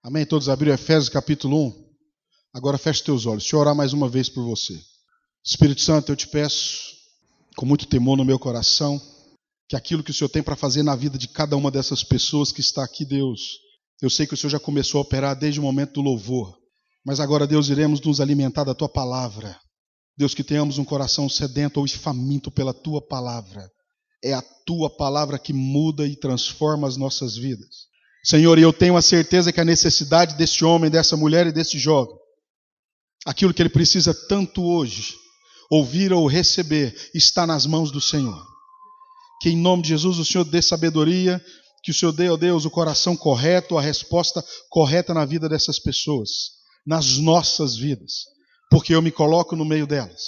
Amém? Todos abriram Efésios capítulo 1? Agora feche teus olhos. Deixa eu orar mais uma vez por você. Espírito Santo, eu te peço, com muito temor no meu coração, que aquilo que o Senhor tem para fazer na vida de cada uma dessas pessoas que está aqui, Deus, eu sei que o Senhor já começou a operar desde o momento do louvor, mas agora, Deus, iremos nos alimentar da Tua palavra. Deus, que tenhamos um coração sedento ou faminto pela Tua palavra. É a Tua palavra que muda e transforma as nossas vidas. Senhor, e eu tenho a certeza que a necessidade desse homem, dessa mulher e desse jovem, aquilo que ele precisa tanto hoje, ouvir ou receber, está nas mãos do Senhor. Que em nome de Jesus o Senhor dê sabedoria, que o Senhor dê, ó Deus, o coração correto, a resposta correta na vida dessas pessoas, nas nossas vidas, porque eu me coloco no meio delas.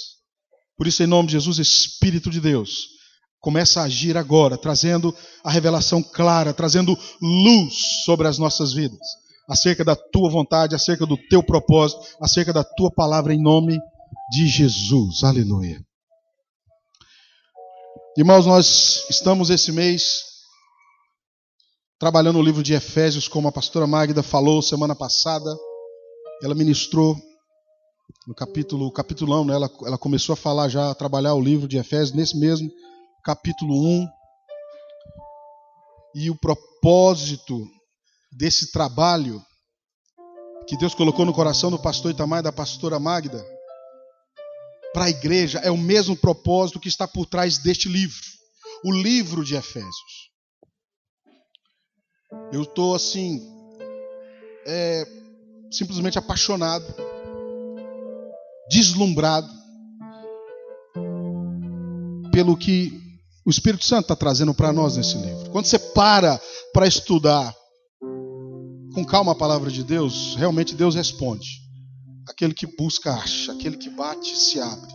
Por isso, em nome de Jesus, Espírito de Deus, começa a agir agora, trazendo a revelação clara, trazendo luz sobre as nossas vidas, acerca da Tua vontade, acerca do Teu propósito, acerca da Tua palavra, em nome de Jesus. Aleluia. Irmãos, nós estamos esse mês trabalhando o livro de Efésios, como a pastora Magda falou semana passada. Ela ministrou no capitulão, né? Ela começou a falar já, a trabalhar o livro de Efésios nesse mesmo capítulo 1. E o propósito desse trabalho que Deus colocou no coração do pastor Itamar e da pastora Magda para a igreja é o mesmo propósito que está por trás deste livro, o livro de Efésios. Eu estou assim, simplesmente apaixonado, deslumbrado pelo que o Espírito Santo está trazendo para nós nesse livro. Quando você para estudar com calma a palavra de Deus, realmente Deus responde. Aquele que busca, acha. Aquele que bate, se abre.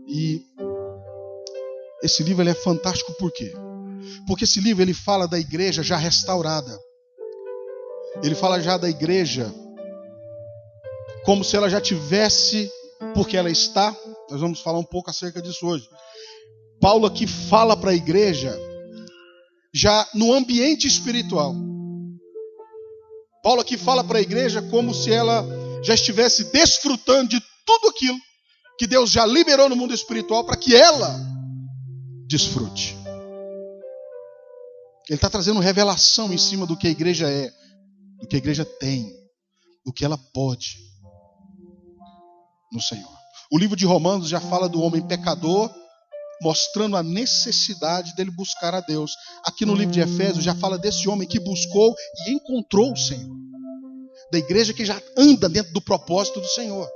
E esse livro ele é fantástico por quê? Porque esse livro ele fala da igreja já restaurada. Ele fala já da igreja como se ela já tivesse, porque ela está. Nós vamos falar um pouco acerca disso hoje. Paulo aqui fala para a igreja já no ambiente espiritual. Paulo aqui fala para a igreja como se ela já estivesse desfrutando de tudo aquilo que Deus já liberou no mundo espiritual para que ela desfrute. Ele está trazendo revelação em cima do que a igreja é, do que a igreja tem, do que ela pode no Senhor. O livro de Romanos já fala do homem pecador, mostrando a necessidade dele buscar a Deus. Aqui no livro de Efésios já fala desse homem que buscou e encontrou o Senhor. Da igreja que já anda dentro do propósito do Senhor.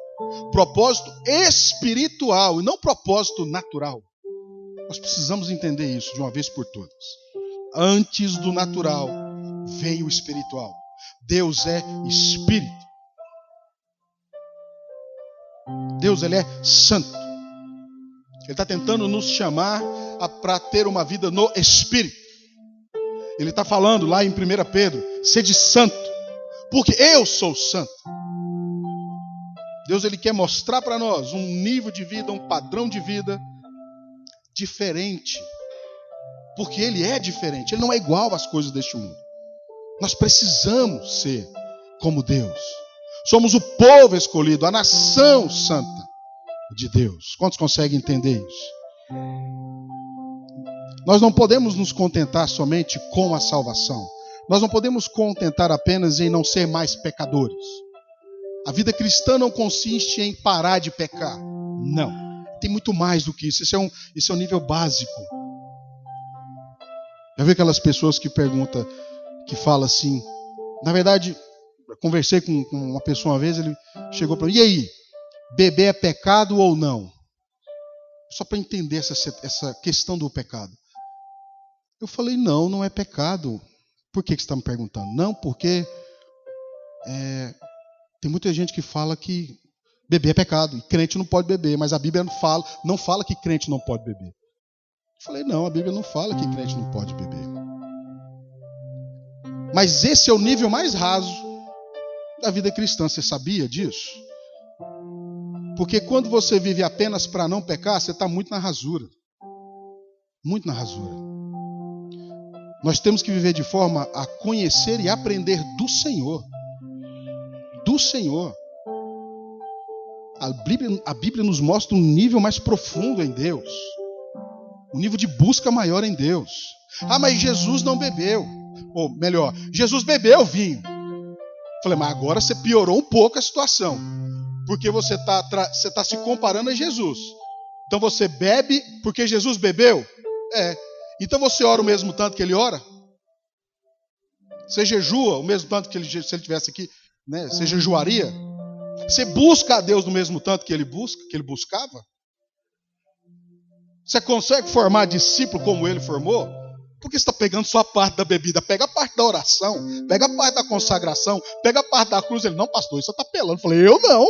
Propósito espiritual e não propósito natural. Nós precisamos entender isso de uma vez por todas. Antes do natural vem o espiritual. Deus é espírito. Deus, ele é santo. Ele está tentando nos chamar para ter uma vida no Espírito. Ele está falando lá em 1 Pedro, sede santo, porque eu sou santo. Deus ele quer mostrar para nós um nível de vida, um padrão de vida diferente. Porque ele é diferente, ele não é igual às coisas deste mundo. Nós precisamos ser como Deus. Somos o povo escolhido, a nação santa de Deus. Quantos conseguem entender isso? Nós não podemos nos contentar somente com a salvação. Nós não podemos contentar apenas em não ser mais pecadores. A vida cristã não consiste em parar de pecar. Não. Tem muito mais do que isso. Esse é um nível básico. Já viu aquelas pessoas que perguntam, que falam assim, na verdade, eu conversei com uma pessoa uma vez, ele chegou para mim, e aí? Beber é pecado ou não? Só para entender essa questão do pecado. Eu falei, não é pecado. Por que você está me perguntando? Não, porque tem muita gente que fala que beber é pecado. E crente não pode beber, mas a Bíblia não fala que crente não pode beber. Eu falei, não, a Bíblia não fala que crente não pode beber. Mas esse é o nível mais raso da vida cristã. Você sabia disso? Porque quando você vive apenas para não pecar, você está muito na rasura. Muito na rasura. Nós temos que viver de forma a conhecer e aprender do Senhor. Do Senhor. A Bíblia nos mostra um nível mais profundo em Deus. Um nível de busca maior em Deus. Ah, mas Jesus não bebeu. Ou melhor, Jesus bebeu vinho. Falei, mas agora você piorou um pouco a situação. Porque você está se comparando a Jesus. Então você bebe porque Jesus bebeu? É. Então você ora o mesmo tanto que ele ora? Você jejua o mesmo tanto que ele, se ele estivesse aqui, né? Você jejuaria? Você busca a Deus no mesmo tanto que ele buscava? Você consegue formar discípulo como ele formou? Por que você está pegando só a parte da bebida? Pega a parte da oração, pega a parte da consagração, pega a parte da cruz. Ele, não, pastor, isso você está pelando. Eu falei, eu não.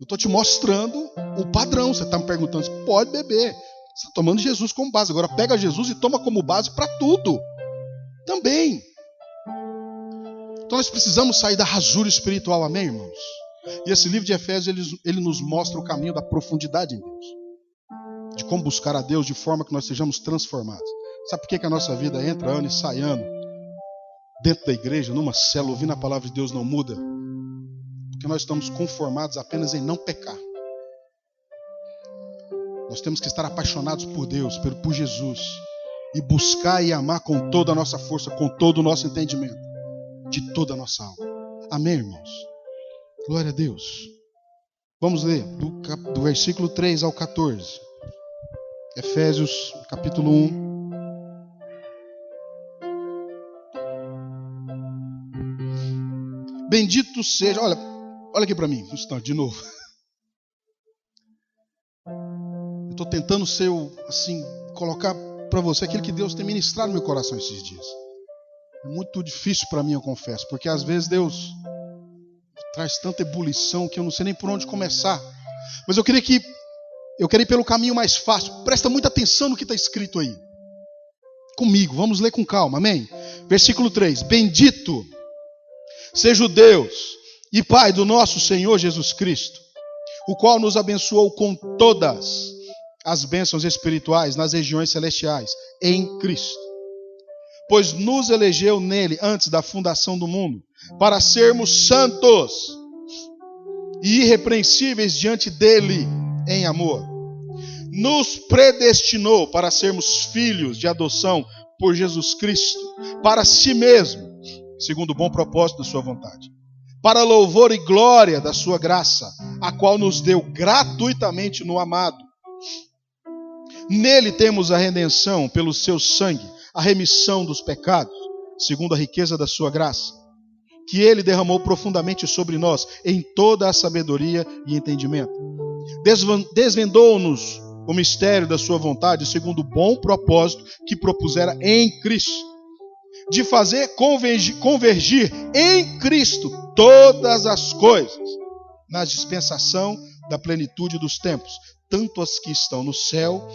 Eu estou te mostrando o padrão. Você está me perguntando se pode beber. Você está tomando Jesus como base. Agora pega Jesus e toma como base para tudo. Também. Então nós precisamos sair da rasura espiritual, amém, irmãos? E esse livro de Efésios, ele nos mostra o caminho da profundidade em Deus. De como buscar a Deus de forma que nós sejamos transformados. Sabe por que a nossa vida entra ano e sai ano? Dentro da igreja, numa célula, ouvindo a palavra de Deus não muda? Porque nós estamos conformados apenas em não pecar. Nós temos que estar apaixonados por Deus, por Jesus. E buscar e amar com toda a nossa força, com todo o nosso entendimento. De toda a nossa alma. Amém, irmãos? Glória a Deus. Vamos ler do versículo 3 ao 14. Efésios, capítulo 1. Bendito seja... Olha aqui para mim, um instante, de novo. Eu estou tentando ser, colocar para você aquilo que Deus tem ministrado no meu coração esses dias. É muito difícil para mim, eu confesso, porque às vezes Deus traz tanta ebulição que eu não sei nem por onde começar. Mas eu quero ir pelo caminho mais fácil. Presta muita atenção no que está escrito aí. Comigo, vamos ler com calma, amém? Versículo 3. Bendito seja o Deus e Pai do nosso Senhor Jesus Cristo, o qual nos abençoou com todas as bênçãos espirituais nas regiões celestiais, em Cristo. Pois nos elegeu nele antes da fundação do mundo, para sermos santos e irrepreensíveis diante dele em amor. Nos predestinou para sermos filhos de adoção por Jesus Cristo, para si mesmo, segundo o bom propósito da sua vontade, para louvor e glória da sua graça, a qual nos deu gratuitamente no amado. Nele temos a redenção pelo seu sangue, a remissão dos pecados, segundo a riqueza da sua graça, que ele derramou profundamente sobre nós, em toda a sabedoria e entendimento. Desvendou-nos o mistério da sua vontade, segundo o bom propósito que propusera em Cristo, de fazer convergir em Cristo todas as coisas, na dispensação da plenitude dos tempos, tanto as que estão no céu,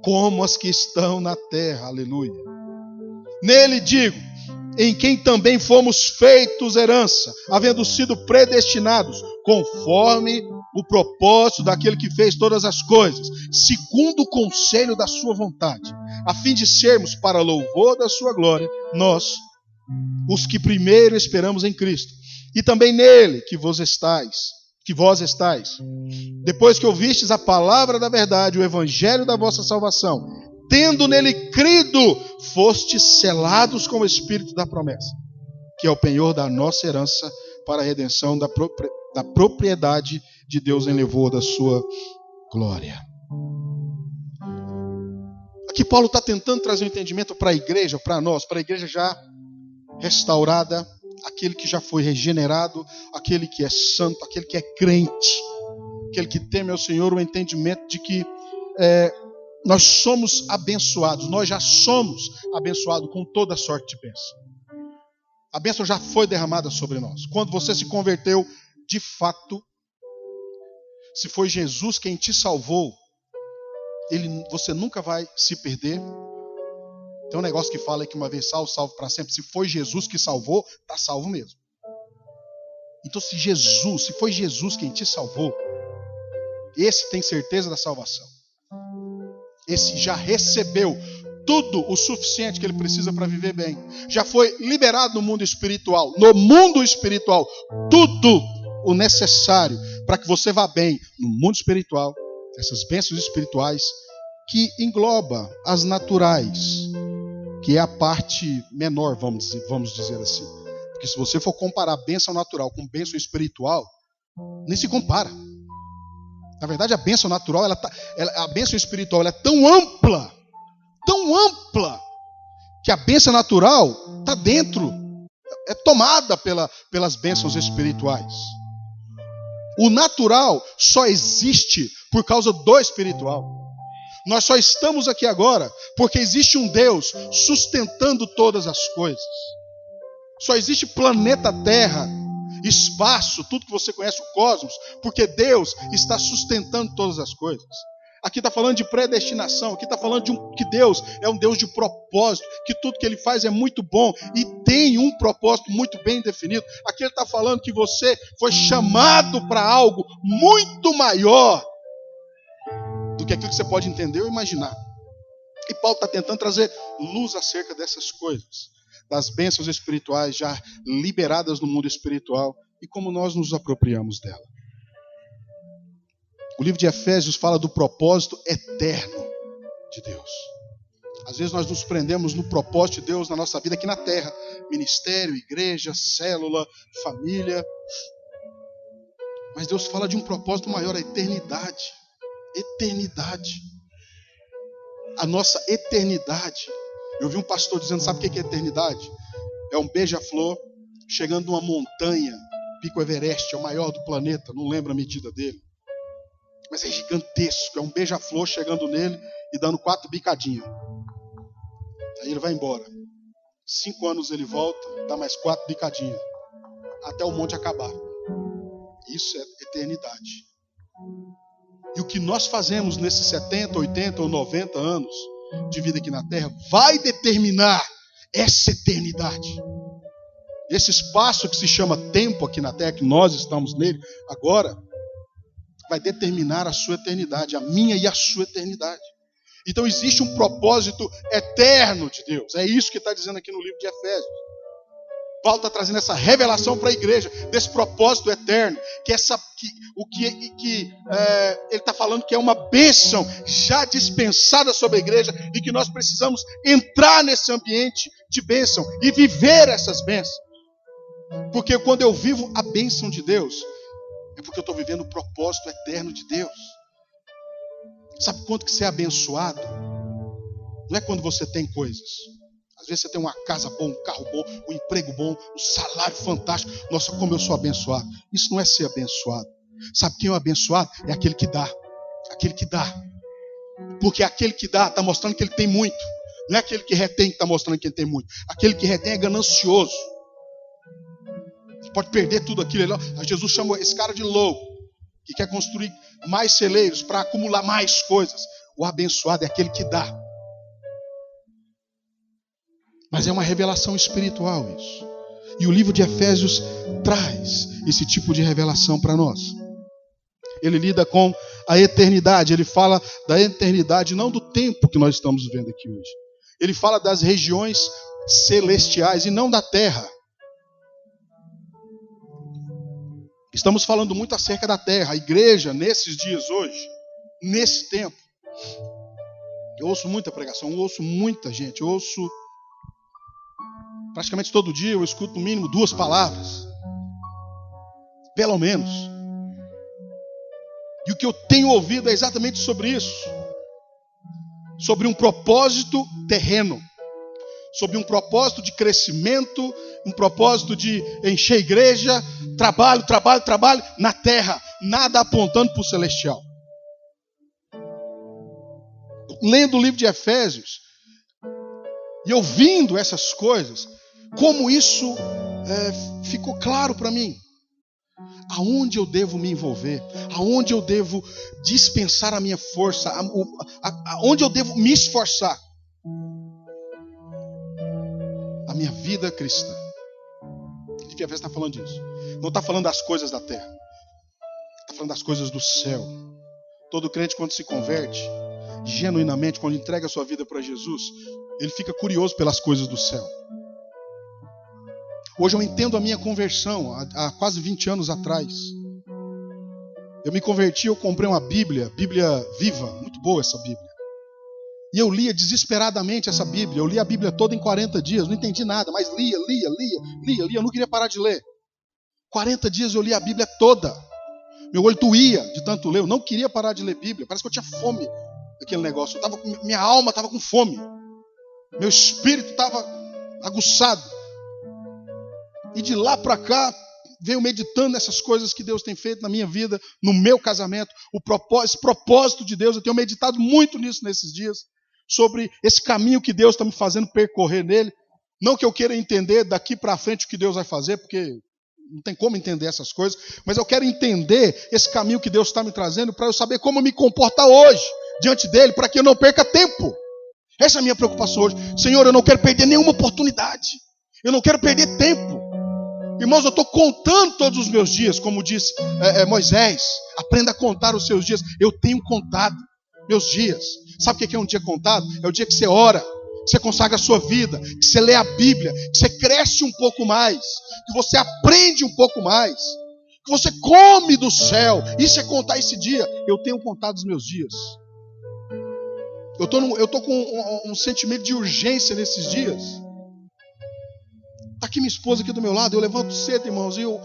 como as que estão na terra. Aleluia. Nele digo, em quem também fomos feitos herança, havendo sido predestinados, conforme o propósito daquele que fez todas as coisas, segundo o conselho da sua vontade, a fim de sermos para louvor da sua glória, nós, os que primeiro esperamos em Cristo, e também nele que vós estáis, depois que ouvistes a palavra da verdade, o evangelho da vossa salvação, tendo nele crido, fostes selados com o Espírito da promessa, que é o penhor da nossa herança para a redenção da propriedade de Deus em louvor da sua glória. Aqui Paulo está tentando trazer um entendimento para a igreja, para nós, para a igreja já restaurada, aquele que já foi regenerado, aquele que é santo, aquele que é crente, aquele que teme ao Senhor, o entendimento de que nós somos abençoados, nós já somos abençoados com toda sorte de bênção. A bênção já foi derramada sobre nós. Quando você se converteu, de fato, se foi Jesus quem te salvou, você nunca vai se perder. Tem um negócio que fala que uma vez salvo, salvo para sempre. Se foi Jesus que salvou, está salvo mesmo. Então se foi Jesus quem te salvou, esse tem certeza da salvação. Esse já recebeu tudo o suficiente que ele precisa para viver bem. Já foi liberado no mundo espiritual. No mundo espiritual, tudo o necessário para que você vá bem no mundo espiritual. Essas bênçãos espirituais que engloba as naturais, que é a parte menor, vamos dizer assim. Porque se você for comparar bênção natural com bênção espiritual, nem se compara. Na verdade, a bênção natural, a bênção espiritual, ela é tão ampla, que a bênção natural está dentro, é tomada pelas bênçãos espirituais. O natural só existe por causa do espiritual. Nós só estamos aqui agora porque existe um Deus sustentando todas as coisas. Só existe planeta Terra, espaço, tudo que você conhece, o cosmos, porque Deus está sustentando todas as coisas. Aqui está falando de predestinação, aqui está falando que Deus é um Deus de propósito, que tudo que Ele faz é muito bom e tem um propósito muito bem definido. Aqui Ele está falando que você foi chamado para algo muito maior do que aquilo que você pode entender ou imaginar. E Paulo está tentando trazer luz acerca dessas coisas, das bênçãos espirituais já liberadas no mundo espiritual e como nós nos apropriamos dela. O livro de Efésios fala do propósito eterno de Deus. Às vezes nós nos prendemos no propósito de Deus na nossa vida aqui na terra. Ministério, igreja, célula, família. Mas Deus fala de um propósito maior, a eternidade. Eternidade. A nossa eternidade. Eu vi um pastor dizendo, sabe o que é eternidade? É um beija-flor chegando numa montanha, Pico Everest, é o maior do planeta, não lembro a medida dele. Mas é gigantesco, é um beija-flor chegando nele e dando 4 bicadinhas. Aí ele vai embora. 5 anos ele volta, dá mais 4 bicadinhas. Até o monte acabar. Isso é eternidade. E o que nós fazemos nesses 70, 80 ou 90 anos de vida aqui na Terra vai determinar essa eternidade. Esse espaço que se chama tempo aqui na Terra, que nós estamos nele agora, vai determinar a sua eternidade, a minha e a sua eternidade. Então existe um propósito eterno de Deus. É isso que está dizendo aqui no livro de Efésios. Paulo está trazendo essa revelação para a igreja, desse propósito eterno, ele está falando que é uma bênção já dispensada sobre a igreja e que nós precisamos entrar nesse ambiente de bênção e viver essas bênçãos. Porque quando eu vivo a bênção de Deus, é porque eu estou vivendo o propósito eterno de Deus. Sabe quanto que você é abençoado? Não é quando você tem coisas. Às vezes você tem uma casa boa, um carro bom, um emprego bom, um salário fantástico. Nossa, como eu sou abençoado. Isso não é ser abençoado. Sabe quem é o abençoado? É aquele que dá. Aquele que dá. Porque aquele que dá está mostrando que ele tem muito. Não é aquele que retém que está mostrando que ele tem muito. Aquele que retém é ganancioso. Você pode perder tudo aquilo. Jesus chama esse cara de louco, que quer construir mais celeiros para acumular mais coisas. O abençoado é aquele que dá. Mas é uma revelação espiritual isso. E o livro de Efésios traz esse tipo de revelação para nós. Ele lida com a eternidade. Ele fala da eternidade, não do tempo que nós estamos vivendo aqui hoje. Ele fala das regiões celestiais e não da terra. Estamos falando muito acerca da terra. A igreja, nesses dias hoje, nesse tempo, eu ouço muita pregação, eu ouço muita gente, eu ouço praticamente todo dia, eu escuto no mínimo 2 palavras. Pelo menos. E o que eu tenho ouvido é exatamente sobre isso. Sobre um propósito terreno. Sobre um propósito de crescimento, um propósito de encher a igreja, trabalho na terra, nada apontando para o celestial. Lendo o livro de Efésios e ouvindo essas coisas, como isso ficou claro para mim. Aonde eu devo me envolver, aonde eu devo dispensar a minha força, aonde eu devo me esforçar. A minha vida cristã. O que a Efésios está falando disso? Não está falando das coisas da terra. Está falando das coisas do céu. Todo crente, quando se converte, genuinamente, quando entrega a sua vida para Jesus, ele fica curioso pelas coisas do céu. Hoje eu entendo a minha conversão, há quase 20 anos atrás. Eu me converti, eu comprei uma Bíblia viva, muito boa essa Bíblia. E eu lia desesperadamente essa Bíblia. Eu li a Bíblia toda em 40 dias, não entendi nada, mas lia. Eu não queria parar de ler. 40 dias eu li a Bíblia toda. Meu olho doía de tanto ler, eu não queria parar de ler Bíblia. Parece que eu tinha fome daquele negócio. Minha alma estava com fome. Meu espírito estava aguçado. E de lá para cá, venho meditando nessas coisas que Deus tem feito na minha vida, no meu casamento, esse propósito de Deus. Eu tenho meditado muito nisso nesses dias, sobre esse caminho que Deus está me fazendo percorrer nele. Não que eu queira entender daqui para frente o que Deus vai fazer, porque não tem como entender essas coisas, mas eu quero entender esse caminho que Deus está me trazendo para eu saber como me comportar hoje diante dele, para que eu não perca tempo. Essa é a minha preocupação hoje. Senhor, eu não quero perder nenhuma oportunidade. Eu não quero perder tempo. Irmãos, eu estou contando todos os meus dias, como disse Moisés. Aprenda a contar os seus dias. Eu tenho contado meus dias. Sabe o que é um dia contado? É o dia que você ora, que você consagra a sua vida, que você lê a Bíblia, que você cresce um pouco mais, que você aprende um pouco mais, que você come do céu. Isso é contar esse dia. Eu tenho contado os meus dias. Eu estou com um sentimento de urgência nesses dias. Está aqui minha esposa aqui do meu lado, eu levanto cedo, irmãos, e eu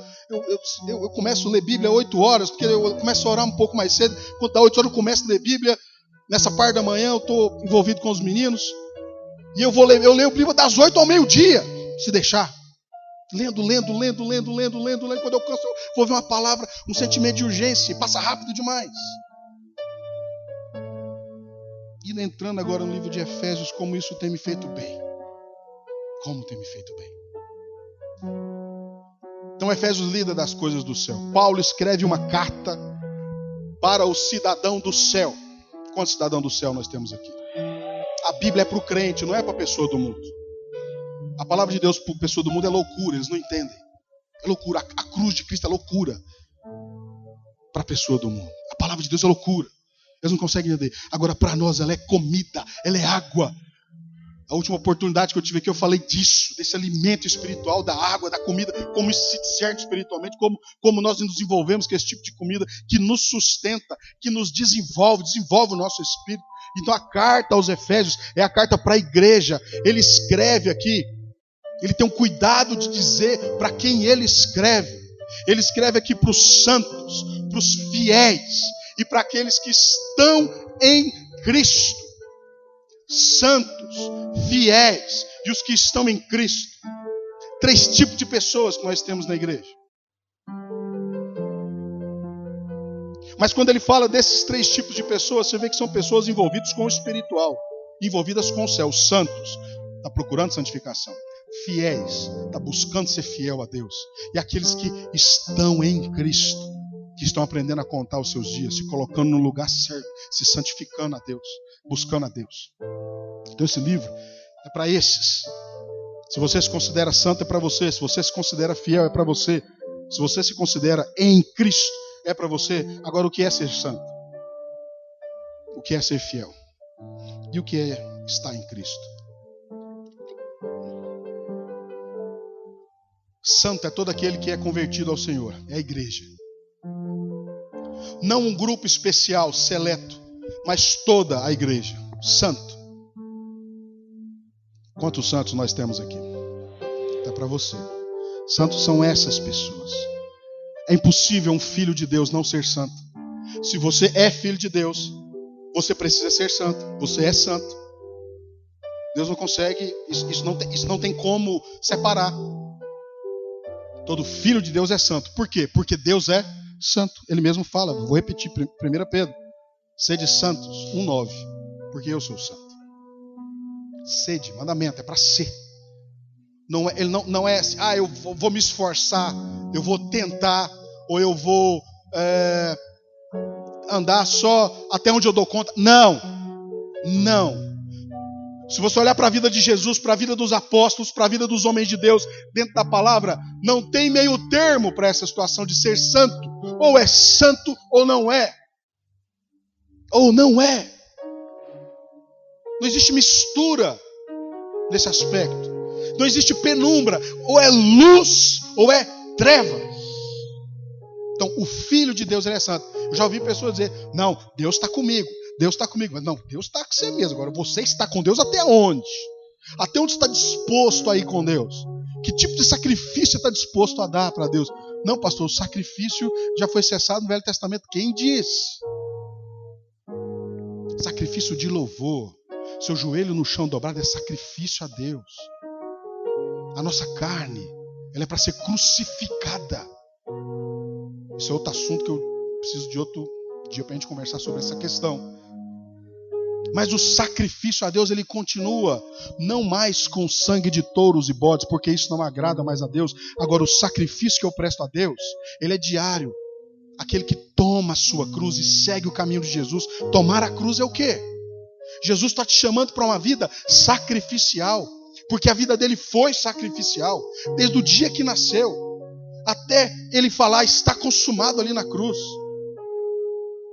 começo a ler Bíblia às 8 horas, porque eu começo a orar um pouco mais cedo. Quando dá 8 horas eu começo a ler Bíblia. Nessa parte da manhã eu estou envolvido com os meninos. E eu leio Bíblia das 8 ao meio-dia, se deixar. Lendo. Quando eu canso, eu vou ver uma palavra, um sentimento de urgência, passa rápido demais. E entrando agora no livro de Efésios, como isso tem me feito bem. Como tem me feito bem. Então Efésios lida das coisas do céu. Paulo escreve uma carta para o cidadão do céu. Quantos cidadãos do céu nós temos aqui? A Bíblia é para o crente, não é para a pessoa do mundo. A palavra de Deus para a pessoa do mundo é loucura, eles não entendem. É loucura, a cruz de Cristo é loucura para a pessoa do mundo. A palavra de Deus é loucura, eles não conseguem entender. Agora para nós ela é comida, ela é água. A última oportunidade que eu tive aqui, eu falei disso, desse alimento espiritual, da água, da comida, como isso se discerne espiritualmente, como nós nos desenvolvemos com esse tipo de comida que nos sustenta, que nos desenvolve o nosso espírito. Então a carta aos Efésios é a carta para a igreja. Ele escreve aqui, ele tem um cuidado de dizer para quem ele escreve. Ele escreve aqui para os santos, para os fiéis e para aqueles que estão em Cristo. Santos, fiéis e os que estão em Cristo. 3 tipos de pessoas que nós temos na igreja. Mas quando ele fala desses 3 tipos de pessoas, você vê que são pessoas envolvidas com o espiritual, envolvidas com o céu. Santos, está procurando santificação. Fiéis, está buscando ser fiel a Deus. E aqueles que estão em Cristo, que estão aprendendo a contar os seus dias, se colocando no lugar certo, se santificando a Deus, buscando a Deus. Então esse livro é para esses. Se você se considera santo, é para você. Se você se considera fiel, é para você. Se você se considera em Cristo, é para você. Agora, o que é ser santo? O que é ser fiel? E o que é estar em Cristo? Santo é todo aquele que é convertido ao Senhor. É a igreja. Não um grupo especial, seleto, mas toda a igreja. Santo. Quantos santos nós temos aqui? É para você. Santos são essas pessoas. É impossível um filho de Deus não ser santo. Se você é filho de Deus, você precisa ser santo. Você é santo. Deus não consegue, isso não tem como separar. Todo filho de Deus é santo. Por quê? Porque Deus é santo. Ele mesmo fala, vou repetir, 1 Pedro. Sede santos, 1:9. Porque eu sou santo. Sede, mandamento, é para ser. Ele não é assim, eu vou me esforçar, eu vou tentar, ou eu vou andar só até onde eu dou conta. Não. Se você olhar para a vida de Jesus, para a vida dos apóstolos, para a vida dos homens de Deus, dentro da palavra, não tem meio termo para essa situação de ser santo. Ou é santo ou não é. Ou não é. Não existe mistura nesse aspecto. Não existe penumbra. Ou é luz ou é trevas. Então, o Filho de Deus, ele é santo. Eu já ouvi pessoas dizer, não, Deus está comigo. Deus está comigo. Mas não, Deus está com você mesmo. Agora, você está com Deus até onde? Até onde você está disposto a ir com Deus? Que tipo de sacrifício você está disposto a dar para Deus? Não, pastor, o sacrifício já foi cessado no Velho Testamento. Quem diz? Sacrifício de louvor. Seu joelho no chão dobrado é sacrifício a Deus. A nossa carne, ela é para ser crucificada. Esse é outro assunto que eu preciso de outro dia para a gente conversar sobre essa questão. Mas o sacrifício a Deus, ele continua, não mais com sangue de touros e bodes, porque isso não agrada mais a Deus. Agora, o sacrifício que eu presto a Deus, ele é diário. Aquele que toma a sua cruz e segue o caminho de Jesus. Tomar a cruz é o quê? Jesus está te chamando para uma vida sacrificial, porque a vida dele foi sacrificial, desde o dia que nasceu, até ele falar, está consumado ali na cruz.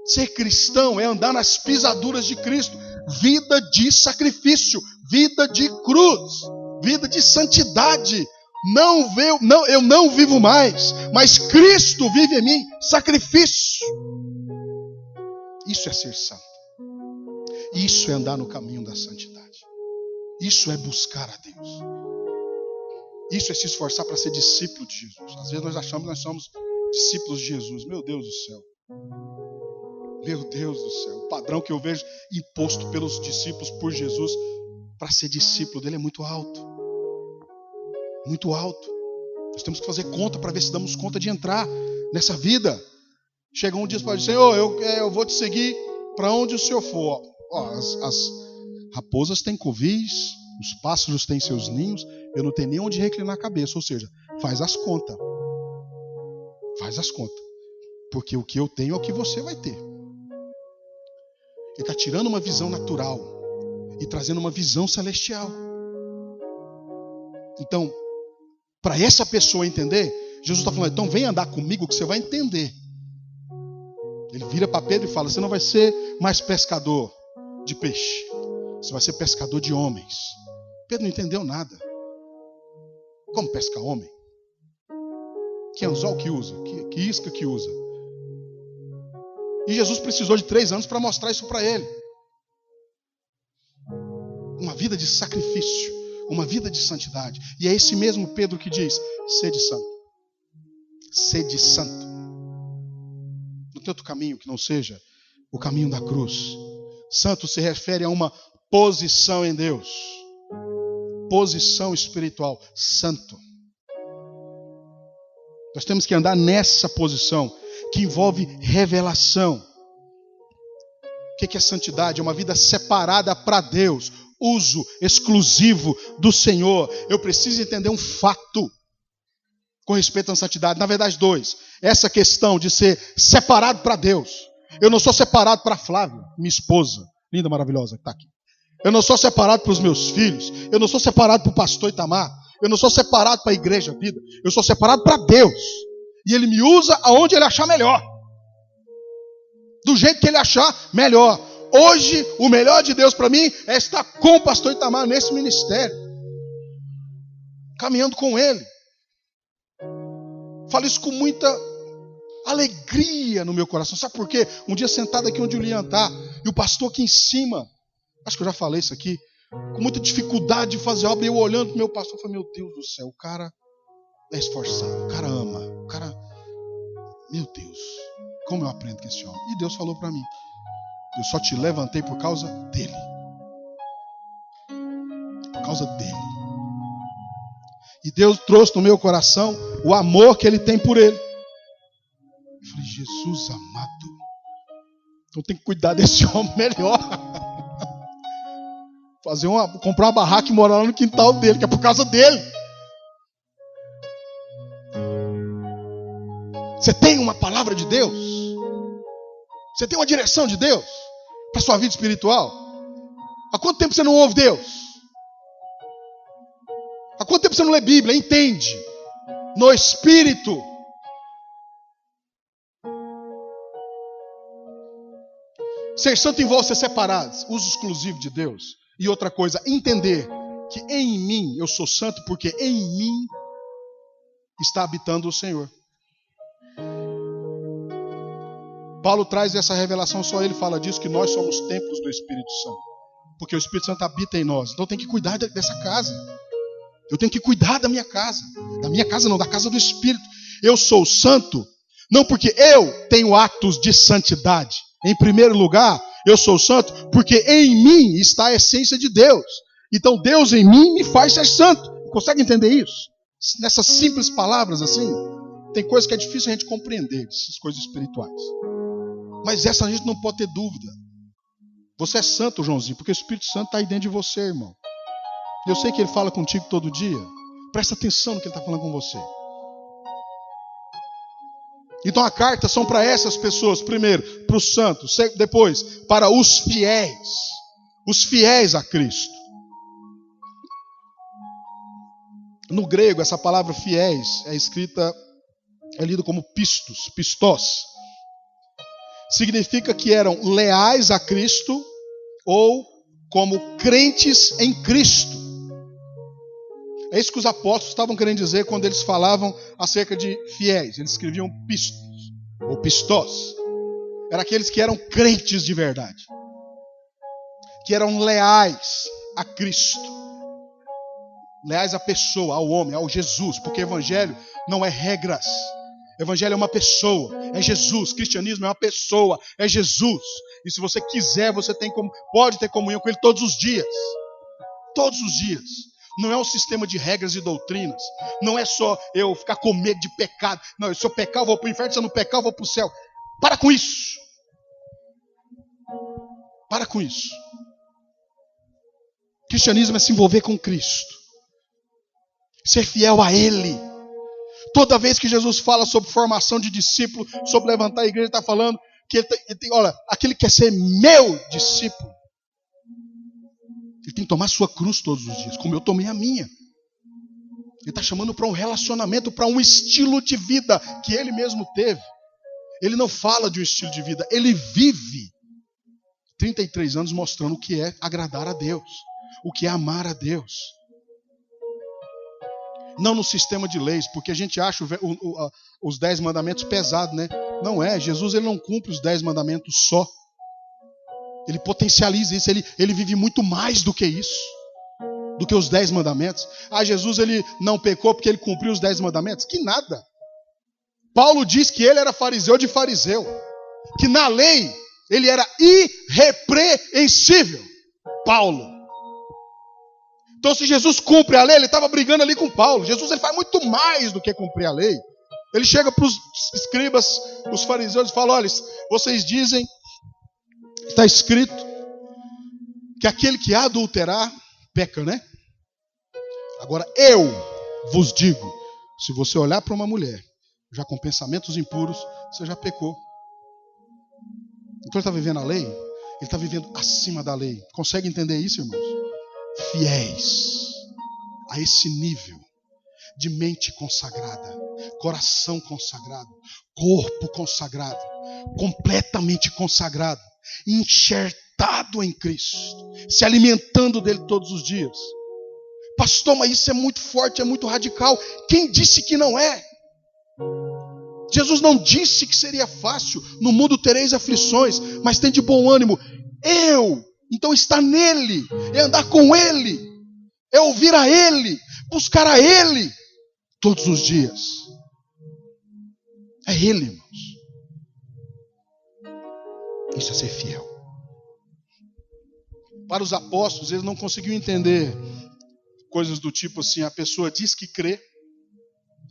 Ser cristão é andar nas pisaduras de Cristo. Vida de sacrifício, vida de cruz, vida de santidade. Eu não vivo mais, mas Cristo vive em mim. Sacrifício. Isso é ser santo. Isso é andar no caminho da santidade. Isso é buscar a Deus. Isso é se esforçar para ser discípulo de Jesus. Às vezes nós achamos que nós somos discípulos de Jesus. Meu Deus do céu. Meu Deus do céu. O padrão que eu vejo imposto pelos discípulos por Jesus para ser discípulo dele é muito alto. Muito alto. Nós temos que fazer conta para ver se damos conta de entrar nessa vida. Chega um dia e fala, Senhor, eu vou te seguir para onde o Senhor for. Ó, as raposas têm covis, os pássaros têm seus ninhos, eu não tenho nem onde reclinar a cabeça. Ou seja, faz as contas. Faz as contas. Porque o que eu tenho é o que você vai ter. Ele está tirando uma visão natural e trazendo uma visão celestial. Então, para essa pessoa entender, Jesus está falando, então vem andar comigo que você vai entender. Ele vira para Pedro e fala, você não vai ser mais pescador de peixe, você vai ser pescador de homens. Pedro não entendeu nada. Como pescar homem? Que anzol que usa? Que isca que usa? E Jesus precisou de 3 anos para mostrar isso para ele. Uma vida de sacrifício, uma vida de santidade. E é esse mesmo Pedro que diz, sede santo. Sede santo. Não tem outro caminho que não seja o caminho da cruz. Santo se refere a uma posição em Deus. Posição espiritual. Santo. Nós temos que andar nessa posição que envolve revelação. O que é santidade? É uma vida separada para Deus. Uso exclusivo do Senhor. Eu preciso entender um fato com respeito à santidade. Na verdade, 2. Essa questão de ser separado para Deus. Eu não sou separado para Flávia, minha esposa, linda, maravilhosa, que está aqui. Eu não sou separado para os meus filhos. Eu não sou separado para o pastor Itamar. Eu não sou separado para a igreja Vida. Eu sou separado para Deus. E Ele me usa aonde Ele achar melhor. Do jeito que Ele achar melhor. Hoje, o melhor de Deus para mim é estar com o pastor Itamar nesse ministério. Caminhando com Ele. Falo isso com muita alegria no meu coração. Sabe por quê? Um dia sentado aqui onde o Lian está, e o pastor aqui em cima, acho que eu já falei isso aqui, com muita dificuldade de fazer obra, e eu olhando para o meu pastor, eu falei, meu Deus do céu, o cara é esforçado, o cara ama, o cara, meu Deus, como eu aprendo com esse homem. E Deus falou para mim, eu só te levantei por causa dele. Por causa dele. E Deus trouxe no meu coração o amor que Ele tem por ele. Eu falei, Jesus amado, então tem que cuidar desse homem melhor. Comprar uma barraca e morar lá no quintal dele, que é por causa dele. Você tem uma palavra de Deus? Você tem uma direção de Deus para a sua vida espiritual? Há quanto tempo você não ouve Deus? Há quanto tempo você não lê Bíblia? Entende? No Espírito. Ser santo envolve ser separado. Uso exclusivo de Deus. E outra coisa, entender que em mim eu sou santo porque em mim está habitando o Senhor. Paulo traz essa revelação, só ele fala disso, que nós somos templos do Espírito Santo. Porque o Espírito Santo habita em nós. Então eu tenho que cuidar dessa casa. Eu tenho que cuidar da minha casa. Da minha casa não, da casa do Espírito. Eu sou santo, não porque eu tenho atos de santidade. Em primeiro lugar, eu sou santo porque em mim está a essência de Deus. Então Deus em mim me faz ser santo. Consegue entender isso? Nessas simples palavras assim, tem coisas que é difícil a gente compreender, essas coisas espirituais. Mas essa a gente não pode ter dúvida. Você é santo, Joãozinho, porque o Espírito Santo está aí dentro de você, irmão. Eu sei que ele fala contigo todo dia. Presta atenção no que ele está falando com você. Então a carta são para essas pessoas. Primeiro, para os santos. Depois, para os fiéis. Os fiéis a Cristo. No grego, essa palavra fiéis é lida como pistos, pistós. Significa que eram leais a Cristo ou como crentes em Cristo. É isso que os apóstolos estavam querendo dizer quando eles falavam acerca de fiéis. Eles escreviam pistos ou pistós. Eram aqueles que eram crentes de verdade, que eram leais a Cristo, leais à pessoa, ao homem, ao Jesus, porque evangelho não é regras. Evangelho é uma pessoa, é Jesus. Cristianismo é uma pessoa, é Jesus. E se você quiser, você pode ter comunhão com Ele todos os dias. Todos os dias. Não é um sistema de regras e doutrinas. Não é só eu ficar com medo de pecado. Não, se eu pecar eu vou para o inferno, se eu não pecar eu vou para o céu. Para com isso. Para com isso. Cristianismo é se envolver com Cristo. Ser fiel a Ele. Toda vez que Jesus fala sobre formação de discípulo, sobre levantar a igreja, ele está falando que olha, aquele que quer ser meu discípulo, ele tem que tomar sua cruz todos os dias, como eu tomei a minha. Ele está chamando para um relacionamento, para um estilo de vida que ele mesmo teve. Ele não fala de um estilo de vida, ele vive 33 anos mostrando o que é agradar a Deus, o que é amar a Deus. Não no sistema de leis, porque a gente acha os 10 mandamentos pesados, né? Não é, Jesus ele não cumpre os 10 mandamentos só. Ele potencializa isso, ele vive muito mais do que isso, do que os 10 mandamentos. Ah, Jesus ele não pecou porque ele cumpriu os 10 mandamentos? Que nada. Paulo diz que ele era fariseu de fariseu, que na lei ele era irrepreensível. Paulo. Então se Jesus cumpre a lei, ele estava brigando ali com Paulo. Jesus ele faz muito mais do que cumprir a lei. Ele chega para os escribas, os fariseus e fala, olha, vocês dizem, está escrito, que aquele que adulterar, peca, né? Agora eu vos digo, se você olhar para uma mulher, já com pensamentos impuros, você já pecou. Então ele está vivendo a lei, ele está vivendo acima da lei. Consegue entender isso, irmãos? Fiéis a esse nível de mente consagrada, coração consagrado, corpo consagrado, completamente consagrado, enxertado em Cristo, se alimentando dele todos os dias. Pastor, mas isso é muito forte, é muito radical. Quem disse que não é? Jesus não disse que seria fácil. No mundo tereis aflições, mas tem de bom ânimo. Então está nele, é andar com ele, é ouvir a ele, buscar a ele todos os dias. É ele, irmãos. Isso é ser fiel. Para os apóstolos, eles não conseguiam entender coisas do tipo assim, a pessoa diz que crê,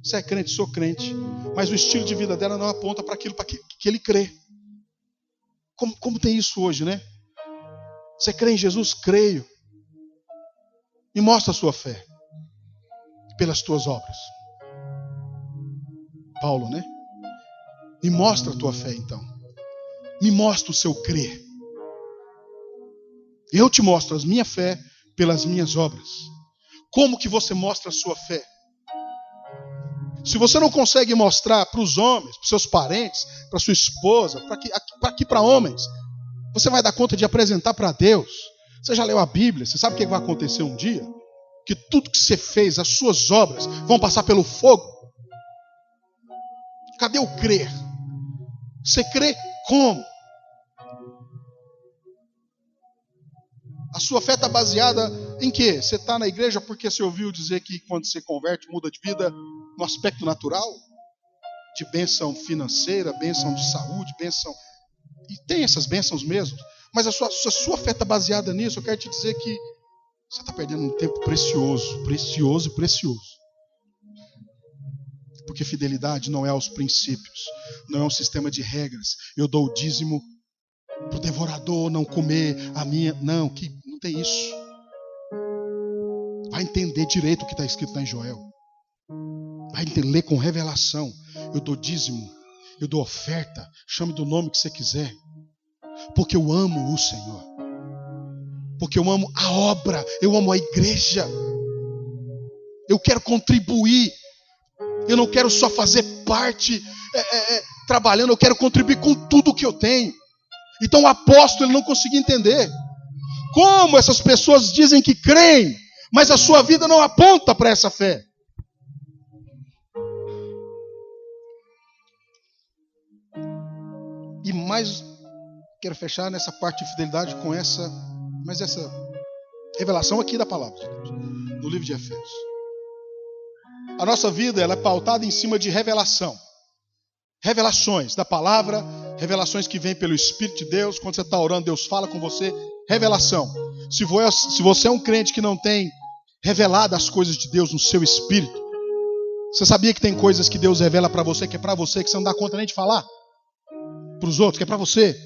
você é crente, sou crente, mas o estilo de vida dela não aponta para aquilo que ele crê. Como tem isso hoje, né? Você crê em Jesus? Creio. Me mostra a sua fé pelas tuas obras. Paulo, né? Me mostra a tua fé, então. Me mostra o seu crer. Eu te mostro a minha fé pelas minhas obras. Como que você mostra a sua fé? Se você não consegue mostrar para os homens, para os seus parentes, para sua esposa, para homens, você vai dar conta de apresentar para Deus? Você já leu a Bíblia? Você sabe o que vai acontecer um dia? Que tudo que você fez, as suas obras, vão passar pelo fogo. Cadê o crer? Você crê como? A sua fé está baseada em quê? Você está na igreja porque você ouviu dizer que quando você converte, muda de vida no aspecto natural? De bênção financeira, bênção de saúde, bênção... E tem essas bênçãos mesmo. Mas a sua fé está baseada nisso. Eu quero te dizer que você está perdendo um tempo precioso. Precioso e precioso. Porque fidelidade não é aos princípios. Não é um sistema de regras. Eu dou o dízimo para o devorador não comer a minha... Não, que não tem isso. Vai entender direito o que está escrito lá em Joel. Vai ler com revelação. Eu dou dízimo, eu dou oferta, chame do nome que você quiser. Porque eu amo o Senhor. Porque eu amo a obra, eu amo a igreja. Eu quero contribuir. Eu não quero só fazer parte trabalhando, eu quero contribuir com tudo que eu tenho. Então o apóstolo ele não conseguia entender. Como essas pessoas dizem que creem, mas a sua vida não aponta para essa fé. E mais, quero fechar nessa parte de fidelidade com essa revelação aqui da palavra de Deus, no livro de Efésios. A nossa vida ela é pautada em cima de revelação. Revelações da palavra, revelações que vêm pelo Espírito de Deus. Quando você está orando, Deus fala com você. Revelação. Se você é um crente que não tem revelado as coisas de Deus no seu espírito, você sabia que tem coisas que Deus revela para você, que é para você, que você não dá conta nem de falar? Para os outros, que é para você.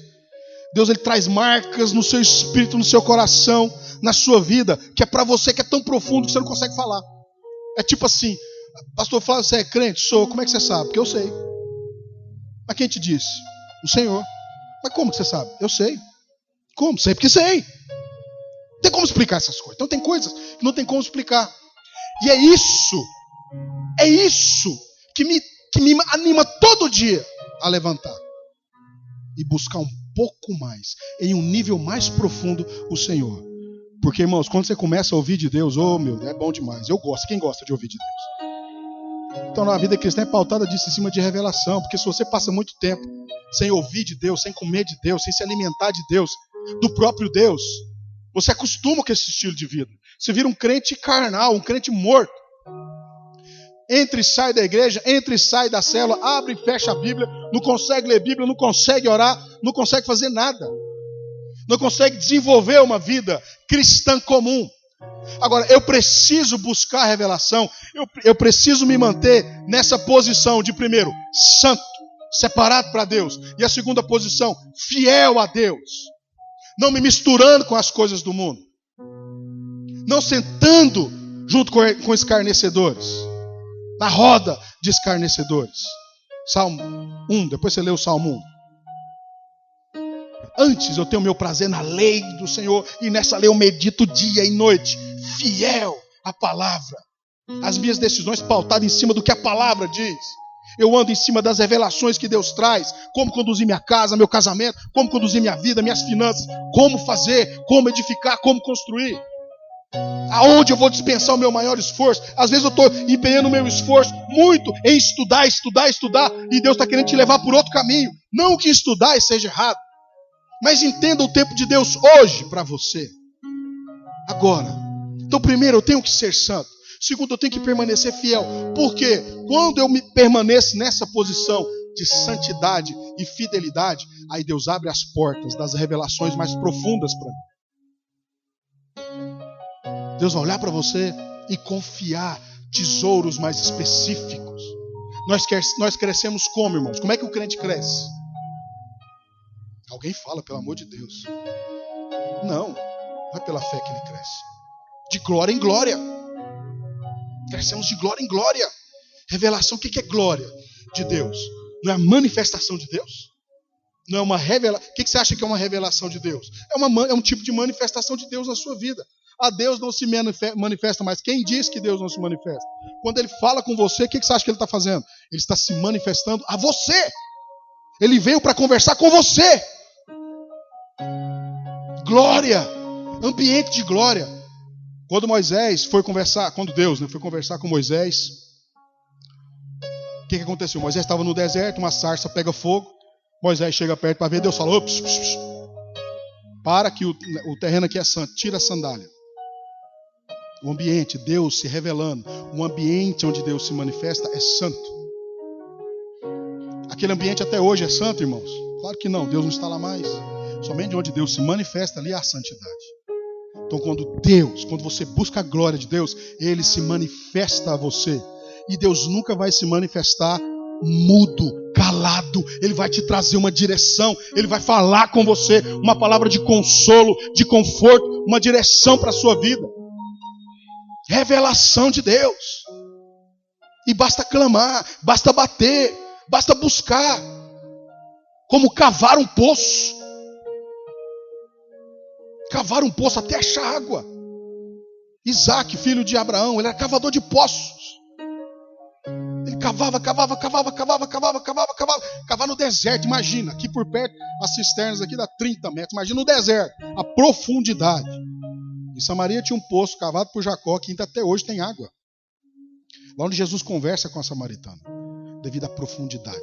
Deus ele traz marcas no seu espírito, no seu coração, na sua vida, que é para você, que é tão profundo que você não consegue falar. É tipo assim, pastor Flávio, você é crente? Sou. Como é que você sabe? Porque eu sei. Mas quem te disse? O Senhor. Mas como que você sabe? Eu sei. Como? Sei porque sei. Não tem como explicar essas coisas. Então tem coisas que não tem como explicar. E é isso que me anima todo dia a levantar e buscar um pouco mais, em um nível mais profundo, o Senhor. Porque, irmãos, quando você começa a ouvir de Deus, oh meu Deus, é bom demais. Eu gosto. Quem gosta de ouvir de Deus? Então, na vida cristã é pautada disso, em cima de revelação. Porque se você passa muito tempo sem ouvir de Deus, sem comer de Deus, sem se alimentar de Deus, do próprio Deus, você acostuma com esse estilo de vida. Você vira um crente carnal, um crente morto. Entra e sai da igreja, entra e sai da célula, abre e fecha a Bíblia, não consegue ler Bíblia, não consegue orar, não consegue fazer nada. Não consegue desenvolver uma vida cristã comum. Agora, eu preciso buscar a revelação, eu preciso me manter nessa posição de, primeiro, santo, separado para Deus. E a segunda posição, fiel a Deus. Não me misturando com as coisas do mundo. Não sentando junto com escarnecedores. Na roda de escarnecedores. Salmo 1, depois você lê o Salmo 1. Antes eu tenho meu prazer na lei do Senhor, e nessa lei eu medito dia e noite, fiel à palavra. As minhas decisões pautadas em cima do que a palavra diz. Eu ando em cima das revelações que Deus traz, como conduzir minha casa, meu casamento, como conduzir minha vida, minhas finanças, como fazer, como edificar, como construir. Aonde eu vou dispensar o meu maior esforço? Às vezes eu estou empenhando o meu esforço muito em estudar, e Deus está querendo te levar por outro caminho. Não que estudar seja errado, mas entenda o tempo de Deus hoje para você. Agora. Então, primeiro, eu tenho que ser santo. Segundo, eu tenho que permanecer fiel. Porque quando eu me permaneço nessa posição de santidade e fidelidade, aí Deus abre as portas das revelações mais profundas para mim. Deus vai olhar para você e confiar tesouros mais específicos. Nós crescemos como, irmãos? Como é que o crente cresce? Alguém fala, pelo amor de Deus. Não é pela fé que ele cresce. De glória em glória. Crescemos de glória em glória. Revelação, o que é glória de Deus? Não é a manifestação de Deus? Não é uma revelação. O que você acha que é uma revelação de Deus? É um tipo de manifestação de Deus na sua vida. A Deus não se manifesta mais. Quem diz que Deus não se manifesta? Quando Ele fala com você, o que você acha que Ele está fazendo? Ele está se manifestando a você. Ele veio para conversar com você. Glória. Ambiente de glória. Quando Moisés foi conversar, quando Deus foi conversar com Moisés, o que aconteceu? Moisés estava no deserto, uma sarça pega fogo, Moisés chega perto para ver, Deus falou, para que o terreno aqui é santo, tira a sandália. O ambiente, Deus se revelando, um ambiente onde Deus se manifesta é santo. Aquele ambiente até hoje é santo, irmãos? Claro que não, Deus não está lá mais. Somente onde Deus se manifesta, ali há a santidade. Então quando você busca a glória de Deus, Ele se manifesta a você. E Deus nunca vai se manifestar mudo, calado. Ele vai te trazer uma direção. Ele vai falar com você uma palavra de consolo, de conforto, uma direção para a sua vida. Revelação de Deus. E basta clamar, basta bater, basta buscar. Como cavar um poço. Cavar um poço até achar água. Isaac, filho de Abraão, ele era cavador de poços. Ele cavava no deserto. Imagina, aqui por perto, as cisternas aqui dá 30 metros. Imagina no deserto, a profundidade. Em Samaria tinha um poço cavado por Jacó, que ainda até hoje tem água. Lá onde Jesus conversa com a samaritana, devido à profundidade.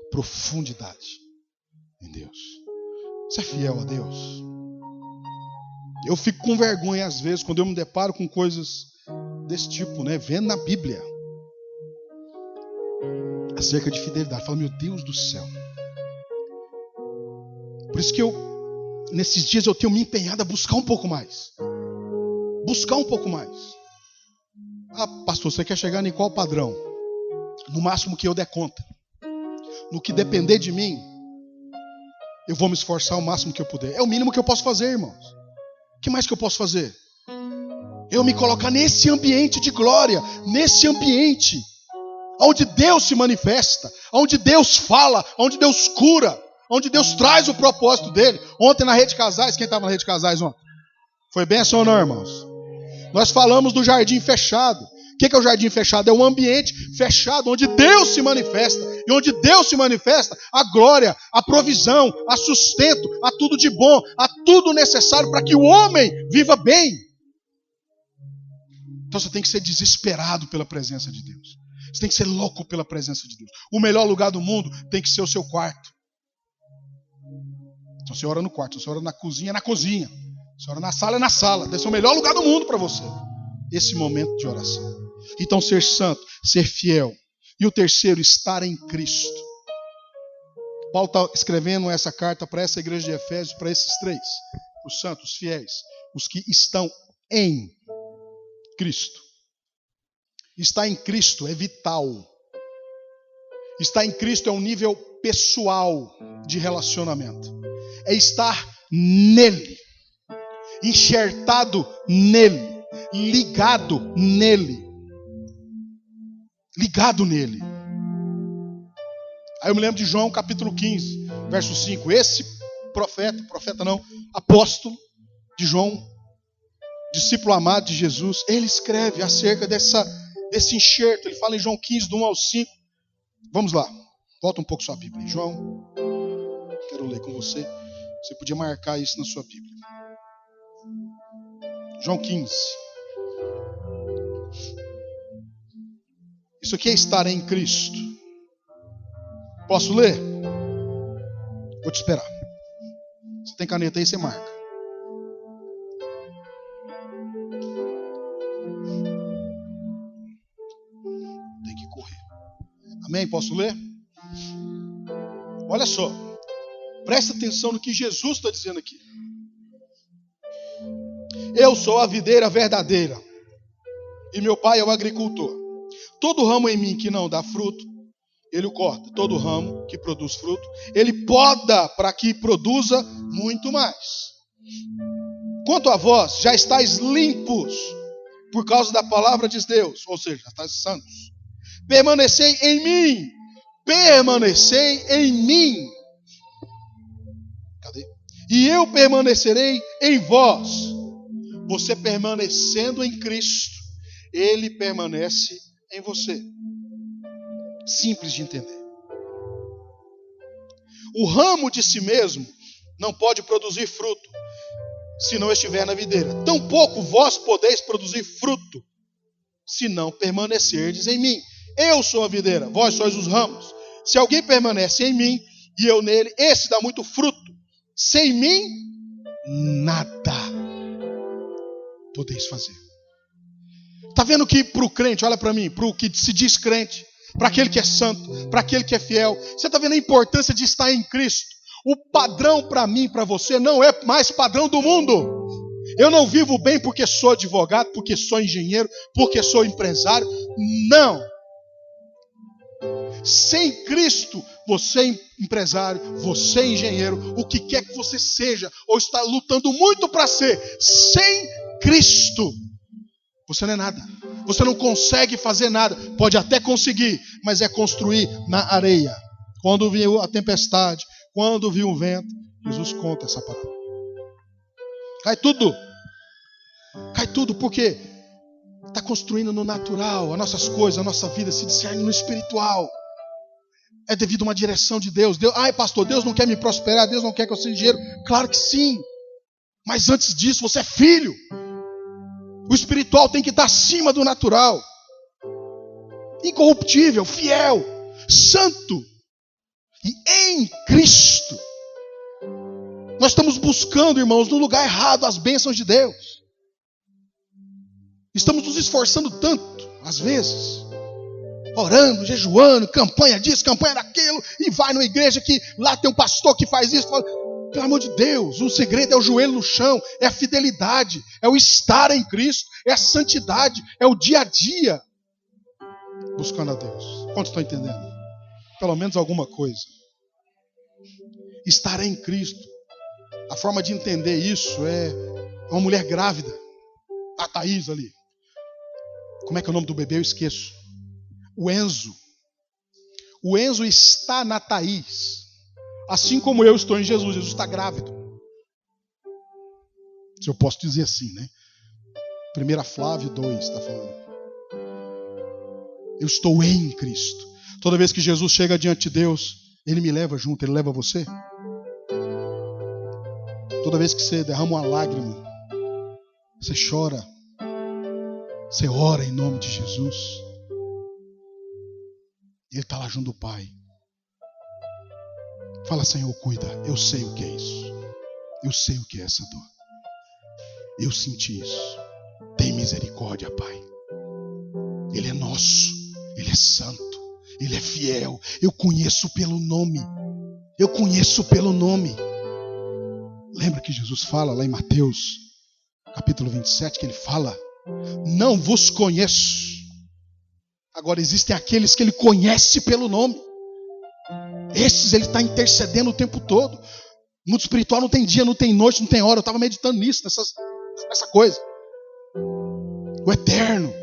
Profundidade em Deus. Você é fiel a Deus? Eu fico com vergonha às vezes quando eu me deparo com coisas desse tipo, vendo na Bíblia acerca de fidelidade. Falo, meu Deus do céu. Por isso que nesses dias eu tenho me empenhado a buscar um pouco mais. Buscar um pouco mais. Ah, pastor, você quer chegar em qual padrão? No máximo que eu der conta. No que depender de mim, eu vou me esforçar o máximo que eu puder. É o mínimo que eu posso fazer, irmãos. O que mais que eu posso fazer? Eu me colocar nesse ambiente de glória, nesse ambiente onde Deus se manifesta, onde Deus fala, onde Deus cura, onde Deus traz o propósito dele. Ontem na Rede Casais, quem estava na Rede Casais ontem? Foi bênção ou não, irmãos? Nós falamos do jardim fechado. O que é o jardim fechado? É um ambiente fechado onde Deus se manifesta. E onde Deus se manifesta, a glória, a provisão, a sustento, a tudo de bom, a tudo necessário para que o homem viva bem. Então você tem que ser desesperado pela presença de Deus. Você tem que ser louco pela presença de Deus. O melhor lugar do mundo tem que ser o seu quarto. Então você ora no quarto, você ora na cozinha, é na cozinha. Você ora na sala, é na sala. Deve ser o melhor lugar do mundo para você. Esse momento de oração. Então ser santo, ser fiel. E o terceiro, estar em Cristo. Paulo está escrevendo essa carta para essa igreja de Efésios, para esses três. Os santos, os fiéis, os que estão em Cristo. Estar em Cristo é vital. Estar em Cristo é um nível pessoal de relacionamento. É estar nele. Enxertado nele. Ligado nele. Ligado nele. Aí eu me lembro de João capítulo 15, verso 5. Esse profeta não, apóstolo de João, discípulo amado de Jesus, ele escreve acerca desse enxerto. Ele fala em João 15, do 1 ao 5. Vamos lá, volta um pouco sua Bíblia. João, quero ler com você. Você podia marcar isso na sua Bíblia. João 15. Isso aqui é estar em Cristo. Posso ler? Vou te esperar. Você tem caneta aí, você marca. Tem que correr. Amém? Posso ler? Olha só. Presta atenção no que Jesus está dizendo aqui. Eu sou a videira verdadeira. E meu pai é o agricultor. Todo ramo em mim que não dá fruto, ele o corta. Todo ramo que produz fruto, ele poda para que produza muito mais. Quanto a vós, já estáis limpos por causa da palavra de Deus. Ou seja, já estáis santos. Permanecei em mim. Permanecei em mim. Cadê? E eu permanecerei em vós. Você permanecendo em Cristo, ele permanece em você. Simples de entender. O ramo de si mesmo não pode produzir fruto se não estiver na videira. Tampouco vós podeis produzir fruto, se não permanecerdes em mim. Eu sou a videira, vós sois os ramos. Se alguém permanece em mim e eu nele, esse dá muito fruto. Sem mim, nada podeis fazer. Está vendo que para o crente, olha para mim, para o que se diz crente, para aquele que é santo, para aquele que é fiel, você está vendo a importância de estar em Cristo? O padrão para mim, para você, não é mais padrão do mundo. Eu não vivo bem porque sou advogado, porque sou engenheiro, porque sou empresário. Não. Sem Cristo, você é empresário, você é engenheiro, o que quer que você seja, ou está lutando muito para ser, sem Cristo, você não é nada. Você não consegue fazer nada. Pode até conseguir, mas é construir na areia. Quando viu a tempestade, quando viu o vento, Jesus conta essa palavra. Cai tudo. Cai tudo porque está construindo no natural. As nossas coisas, a nossa vida se discerne no espiritual. É devido a uma direção de Deus. Ai, pastor, Deus não quer me prosperar, Deus não quer que eu seja dinheiro. Claro que sim. Mas antes disso, você é filho. O espiritual tem que estar acima do natural. Incorruptível, fiel, santo. E em Cristo. Nós estamos buscando, irmãos, no lugar errado as bênçãos de Deus. Estamos nos esforçando tanto, às vezes, orando, jejuando, campanha disso, campanha daquilo, e vai numa igreja que lá tem um pastor que faz isso. Pelo amor de Deus, o segredo é o joelho no chão, é a fidelidade, é o estar em Cristo, é a santidade, é o dia a dia buscando a Deus. Quantos estão entendendo? Pelo menos alguma coisa. Estar em Cristo. A forma de entender isso é uma mulher grávida, a Thaís ali. Como é que é o nome do bebê? Eu esqueço. O Enzo. O Enzo está na Thaís. Assim como eu estou em Jesus. Jesus está grávido. Se eu posso dizer assim, né? 1 Flávio 2 está falando. Eu estou em Cristo. Toda vez que Jesus chega diante de Deus, Ele me leva junto. Ele leva você. Toda vez que você derrama uma lágrima, você chora, você ora em nome de Jesus, Ele está lá junto do Pai. Fala, Senhor, cuida. Eu sei o que é isso. Eu sei o que é essa dor. Eu senti isso. Tem misericórdia, Pai. Ele é nosso. Ele é santo. Ele é fiel. Eu conheço pelo nome. Eu conheço pelo nome. Lembra que Jesus fala lá em Mateus, capítulo 27, que Ele fala: não vos conheço. Agora existem aqueles que Ele conhece pelo nome. Esses Ele está intercedendo o tempo todo. No mundo espiritual não tem dia, não tem noite, não tem hora. Eu estava meditando nisso, nessa coisa. O eterno.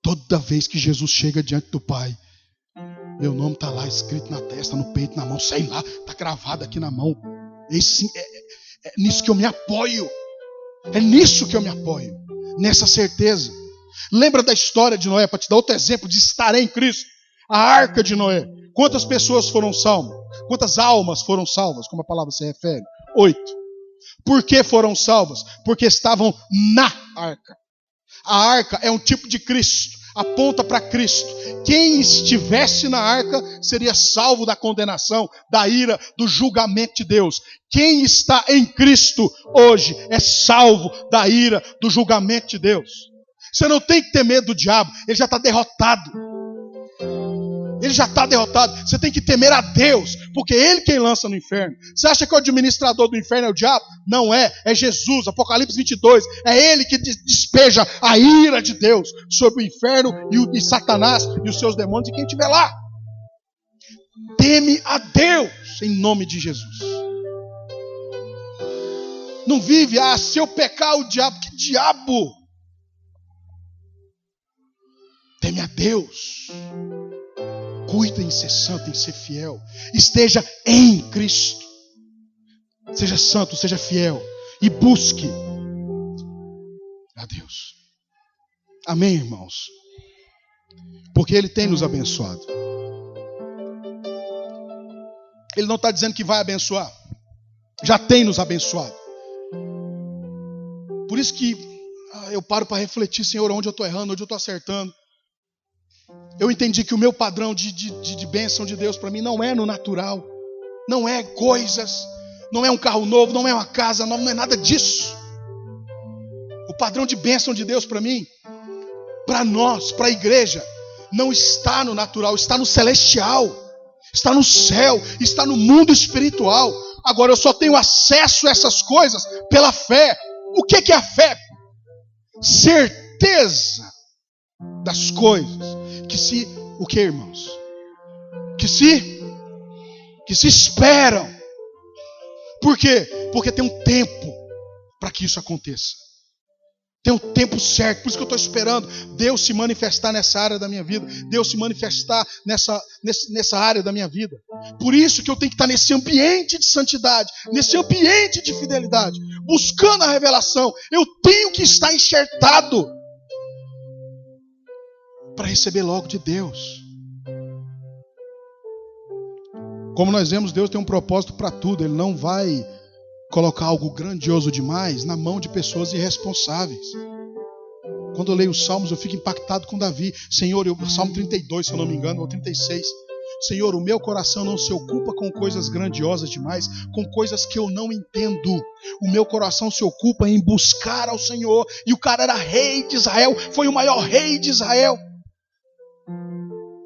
Toda vez que Jesus chega diante do Pai, meu nome está lá escrito na testa, no peito, na mão, sei lá, está gravado aqui na mão. É nisso que eu me apoio. É nisso que eu me apoio. Nessa certeza. Lembra da história de Noé, para te dar outro exemplo de estar em Cristo. A arca de Noé. Quantas pessoas foram salvas? Quantas almas foram salvas? Como a palavra se refere? 8. Por que foram salvas? Porque estavam na arca. A arca é um tipo de Cristo. Aponta para Cristo. Quem estivesse na arca seria salvo da condenação, da ira, do julgamento de Deus. Quem está em Cristo hoje é salvo da ira, do julgamento de Deus. Você não tem que ter medo do diabo, ele já está derrotado. Ele já está derrotado. Você tem que temer a Deus, porque é Ele quem lança no inferno. Você acha que o administrador do inferno é o diabo? Não é, é Jesus. Apocalipse 22. É Ele que despeja a ira de Deus sobre o inferno e Satanás e os seus demônios e quem estiver lá. Teme a Deus em nome de Jesus. Não vive, se eu pecar o diabo, que diabo? Teme a Deus. Cuida em ser santo, em ser fiel. Esteja em Cristo. Seja santo, seja fiel. E busque a Deus. Amém, irmãos? Porque Ele tem nos abençoado. Ele não está dizendo que vai abençoar. Já tem nos abençoado. isso que eu paro para refletir, Senhor, onde eu estou errando, onde eu estou acertando. Eu entendi que o meu padrão de bênção de Deus para mim não é no natural. Não é coisas, não é um carro novo, não é uma casa nova, não é nada disso. O padrão de bênção de Deus para mim, para nós, para a igreja, não está no natural, está no celestial, está no céu, está no mundo espiritual. Agora eu só tenho acesso a essas coisas pela fé. O que é a fé? Certeza das coisas que se, o que, irmãos? Que se esperam. Por quê? Porque tem um tempo para que isso aconteça. Tem um tempo certo. Por isso que eu estou esperando Deus se manifestar nessa área da minha vida. Deus se manifestar nessa área da minha vida. Por isso que eu tenho que estar nesse ambiente de santidade, nesse ambiente de fidelidade, buscando a revelação. Eu tenho que estar enxertado para receber logo de Deus. Como nós vemos, Deus tem um propósito para tudo. Ele não vai colocar algo grandioso demais na mão de pessoas irresponsáveis. Quando eu leio os Salmos, eu fico impactado com Davi. Senhor, Salmo 32, se eu não me engano, ou 36. Senhor, o meu coração não se ocupa com coisas grandiosas demais, com coisas que eu não entendo. O meu coração se ocupa em buscar ao Senhor. E o cara era rei de Israel, foi o maior rei de Israel.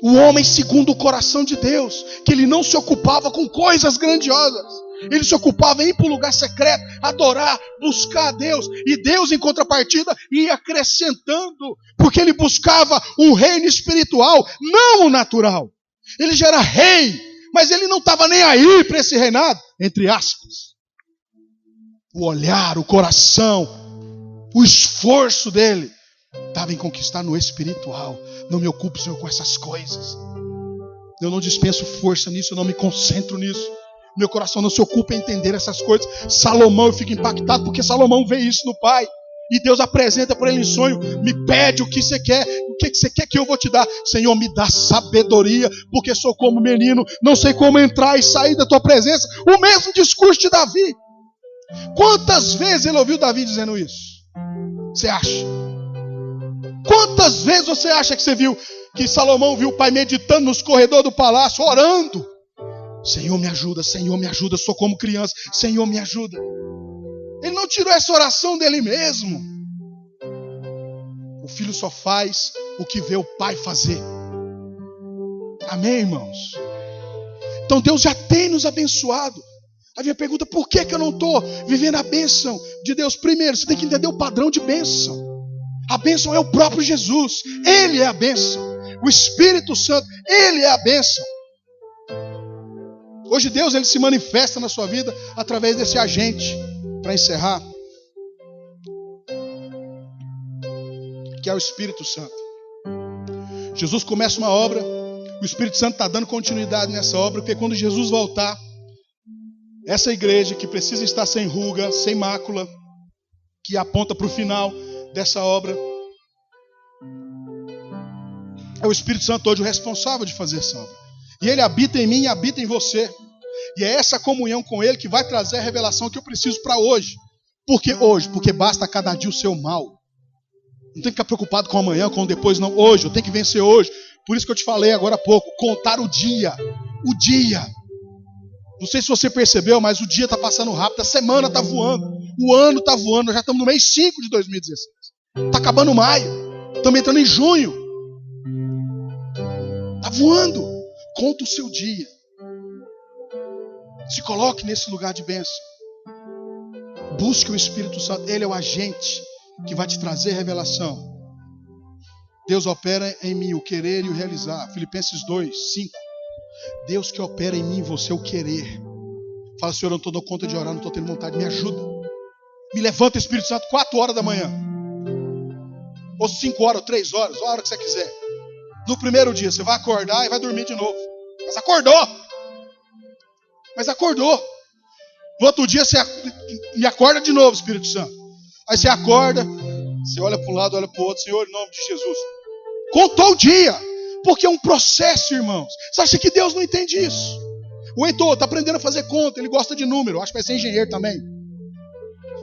O homem segundo o coração de Deus, que ele não se ocupava com coisas grandiosas. Ele se ocupava em ir para o lugar secreto, adorar, buscar a Deus. E Deus, em contrapartida, ia acrescentando, porque ele buscava um reino espiritual, não o natural. Ele já era rei, mas ele não estava nem aí para esse reinado, entre aspas. O olhar, o coração, o esforço dele estava em conquistar no espiritual. Não me ocupo, Senhor, com essas coisas. Eu não dispenso força nisso, eu não me concentro nisso. Meu coração não se ocupa em entender essas coisas. Salomão, eu fico impactado porque Salomão vê isso no pai. E Deus apresenta para ele em sonho. Me pede o que você quer. O que você quer que eu vou te dar? Senhor, me dá sabedoria, porque sou como menino. Não sei como entrar e sair da tua presença. O mesmo discurso de Davi. Quantas vezes ele ouviu Davi dizendo isso? Você acha? Quantas vezes você acha que você viu que Salomão viu o pai meditando nos corredores do palácio, orando? Senhor, me ajuda, sou como criança, Senhor, me ajuda. Ele não tirou essa oração dele mesmo. O filho só faz o que vê o pai fazer. Amém, irmãos? Então Deus já tem nos abençoado. A minha pergunta, por que eu não estou vivendo a bênção de Deus? Primeiro, você tem que entender o padrão de bênção. A bênção é o próprio Jesus. Ele é a bênção. O Espírito Santo, Ele é a bênção. Hoje Deus ele se manifesta na sua vida através desse agente, para encerrar, que é o Espírito Santo. Jesus começa uma obra, o Espírito Santo está dando continuidade nessa obra, porque quando Jesus voltar, essa igreja que precisa estar sem ruga, sem mácula, que aponta para o final dessa obra, é o Espírito Santo hoje o responsável de fazer essa obra. E Ele habita em mim e habita em você. E é essa comunhão com Ele que vai trazer a revelação que eu preciso para hoje. Por que hoje? Porque basta cada dia o seu mal. Não tem que ficar preocupado com amanhã, com depois, não. Hoje, eu tenho que vencer hoje. Por isso que eu te falei agora há pouco. Contar o dia. O dia. Não sei se você percebeu, mas o dia está passando rápido. A semana está voando. O ano está voando. Nós já estamos no mês 5 de 2016. Está acabando maio. Estamos entrando em junho. Está voando. Conta o seu dia. Se coloque nesse lugar de bênção. Busque o Espírito Santo. Ele é o agente que vai te trazer revelação. Deus opera em mim o querer e o realizar. Filipenses 2, 5. Deus que opera em mim e você o querer. Fala, Senhor, eu não estou dando conta de orar, não estou tendo vontade. Me ajuda. Me levanta, Espírito Santo, 4 horas da manhã. Ou 5 horas, ou 3 horas, a hora que você quiser. No primeiro dia, você vai acordar e vai dormir de novo. Mas acordou. No outro dia, você me acorda de novo, Espírito Santo. Aí você acorda, você olha para um lado, olha para o outro. Senhor, em nome de Jesus. Contou o dia. Porque é um processo, irmãos. Você acha que Deus não entende isso? O Heitor está aprendendo a fazer conta. Ele gosta de número. Acho que vai ser engenheiro também.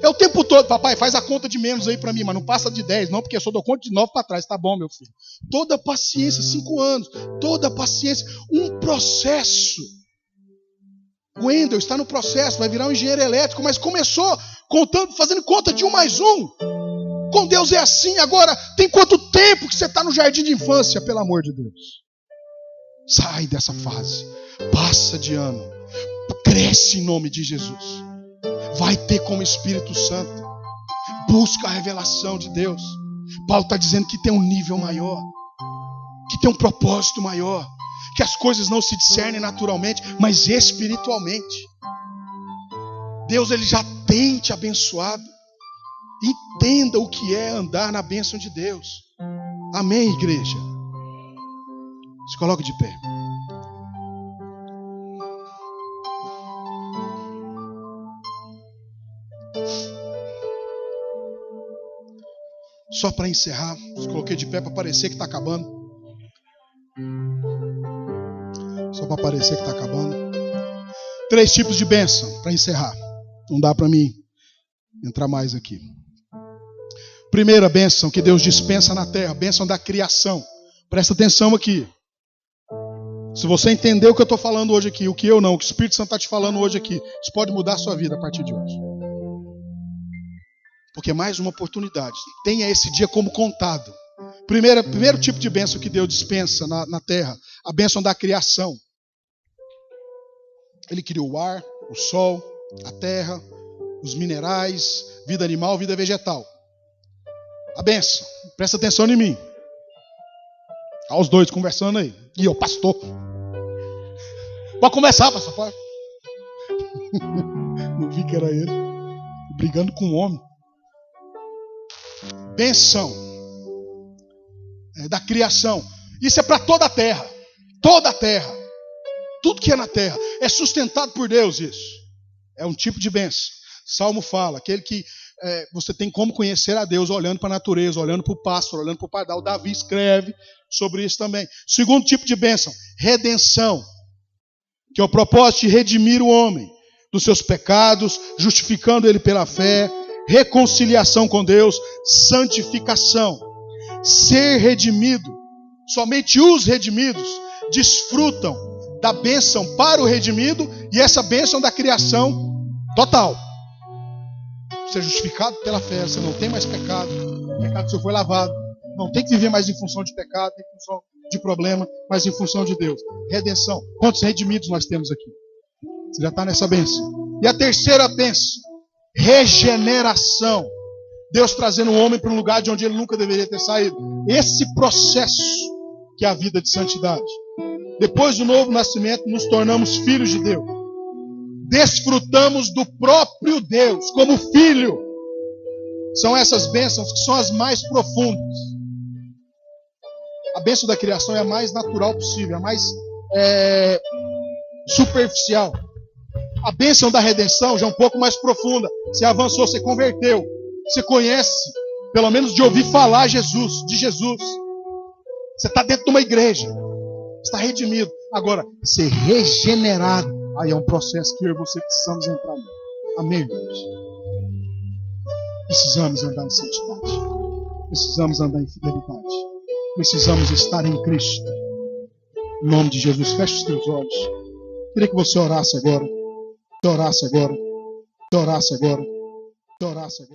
É o tempo todo, papai, faz a conta de menos aí para mim, mas não passa de 10, não, porque eu só dou conta de 9 para trás. Tá bom, meu filho. Toda paciência, 5 anos, toda paciência, um processo. O Wendel está no processo, vai virar um engenheiro elétrico, mas começou contando, fazendo conta de 1 mais 1. Com Deus é assim. Agora, tem quanto tempo que você está no jardim de infância, pelo amor de Deus? Sai dessa fase, passa de ano, cresce em nome de Jesus. Vai ter como Espírito Santo. Busca a revelação de Deus. Paulo está dizendo que tem um nível maior, que tem um propósito maior, que as coisas não se discernem naturalmente, mas espiritualmente. Deus, ele já tem te abençoado. Entenda o que é andar na bênção de Deus. Amém, igreja? Se coloque de pé. Só para encerrar, se coloquei de pé para parecer que está acabando. Só para parecer que está acabando. 3 tipos de bênção para encerrar. Não dá para mim entrar mais aqui. Primeira bênção que Deus dispensa na terra, bênção da criação. Presta atenção aqui. Se você entender o que eu estou falando hoje aqui, o que eu não, o que o Espírito Santo está te falando hoje aqui, isso pode mudar a sua vida a partir de hoje. Porque é mais uma oportunidade. Tenha esse dia como contado. Primeiro tipo de bênção que Deus dispensa na terra, a bênção da criação. Ele criou o ar, o sol, a terra, os minerais, vida animal, vida vegetal. A bênção. Presta atenção em mim. Olha os dois conversando aí. E eu, pastor. Pode começar, pastor. Não vi que era ele. Brigando com um homem. Bênção da criação. Isso é para toda a terra. Toda a terra. Tudo que é na terra é sustentado por Deus, isso. É um tipo de bênção. Salmo fala, aquele que você tem como conhecer a Deus olhando para a natureza, olhando para o pássaro, olhando para o pardal. Davi escreve sobre isso também. Segundo tipo de bênção, redenção. Que é o propósito de redimir o homem dos seus pecados, justificando ele pela fé. Reconciliação com Deus, santificação. Ser redimido. Somente os redimidos desfrutam da bênção para o redimido e essa bênção da criação total. Você é justificado pela fé, você não tem mais pecado, o pecado seu foi lavado, não tem que viver mais em função de pecado, em função de problema, mas em função de Deus. Redenção. Quantos redimidos nós temos aqui? Você já está nessa bênção. E a terceira bênção, regeneração. Deus trazendo o homem para um lugar de onde ele nunca deveria ter saído. Esse processo que é a vida de santidade. Depois do novo nascimento, nos tornamos filhos de Deus. Desfrutamos do próprio Deus como filho. São essas bênçãos que são as mais profundas. A bênção da criação é a mais natural possível, a mais superficial. A bênção da redenção já é um pouco mais profunda. Você avançou, você converteu. Você conhece, pelo menos de ouvir falar de Jesus. Você está dentro de uma igreja. Você está redimido. Agora, ser regenerado, aí é um processo que eu e você precisamos entrar. Amém, irmãos? Precisamos andar em santidade. Precisamos andar em fidelidade. Precisamos estar em Cristo. Em nome de Jesus, feche os teus olhos. Queria que você orasse agora. Orasse agora. Orasse agora. Orasse agora.